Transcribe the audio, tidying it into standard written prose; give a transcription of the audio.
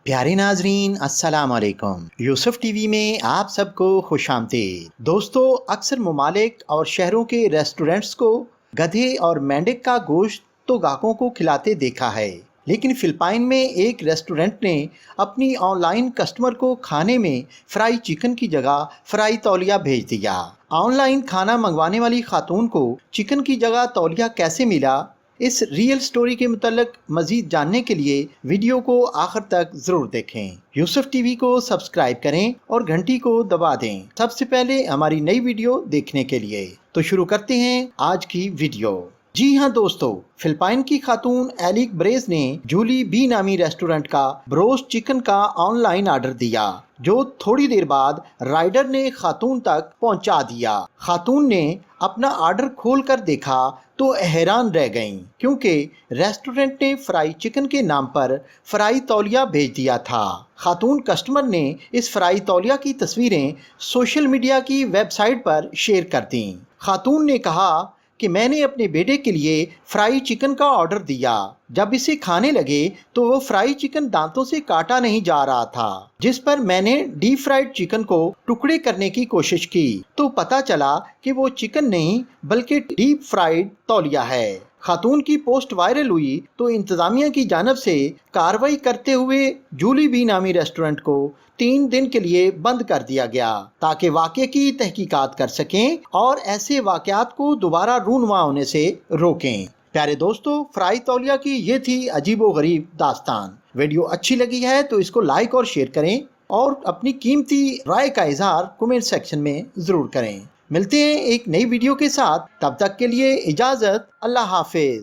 प्यारे नाजरीन अस्सलाम वालेकुम। यूसुफ टीवी में आप सबको खुश आमदीद। दोस्तों, अक्सर ममालिक और शहरों के रेस्टोरेंट्स को गधे और मेंढक का गोश्त तो ग्राहकों को खिलाते देखा है, लेकिन फिलिपाइन में एक रेस्टोरेंट ने अपनी ऑनलाइन कस्टमर को खाने में फ्राई चिकन की जगह फ्राई तौलिया भेज दिया। ऑनलाइन खाना मंगवाने वाली खातून को चिकन की जगह तौलिया कैसे मिला, इस रियल स्टोरी के मुतल्लिक मजीद जानने के लिए वीडियो को आखिर तक जरूर देखें। यूसुफ टीवी को सब्सक्राइब करें और घंटी को दबा दें सबसे पहले हमारी नई वीडियो देखने के लिए। तो शुरू करते हैं आज की वीडियो। जी हाँ दोस्तों, फिलिपाइन की खातून एलिक ब्रेज ने जूली बी नामी रेस्टोरेंट का ब्रोस्ट चिकन का ऑनलाइन ऑर्डर दिया, जो थोड़ी देर बाद राइडर ने खातून तक पहुंचा दिया। खातून ने अपना ऑर्डर खोल कर देखा तो हैरान रह गईं, क्योंकि रेस्टोरेंट ने फ्राई चिकन के नाम पर फ्राई तौलिया भेज दिया था। खातून कस्टमर ने इस फ्राई तौलिया की तस्वीरें सोशल मीडिया की वेबसाइट पर शेयर कर दी। खातून ने कहा कि मैंने अपने बेटे के लिए फ्राई चिकन का ऑर्डर दिया। जब इसे खाने लगे तो वो फ्राई चिकन दांतों से काटा नहीं जा रहा था, जिस पर मैंने डीप फ्राइड चिकन को टुकड़े करने की कोशिश की तो पता चला कि वो चिकन नहीं बल्कि डीप फ्राइड तौलिया है। खातून की पोस्ट वायरल हुई तो इंतजामिया की जानब से कार्रवाई करते हुए जूली बी नामी रेस्टोरेंट को 3 दिन के लिए बंद कर दिया गया, ताकि वाक़े की तहकीकात कर सकें और ऐसे वाक़यात को दोबारा रूनुमा होने से रोकें। प्यारे दोस्तों, फ्राई तौलिया की ये थी अजीबो गरीब दास्तान। वीडियो अच्छी लगी है तो इसको लाइक और शेयर करें और अपनी कीमती राय का इजहार कमेंट सेक्शन में ज़रूर करें। मिलते हैं एक नई वीडियो के साथ, तब तक के लिए इजाज़त, अल्लाह हाफिज।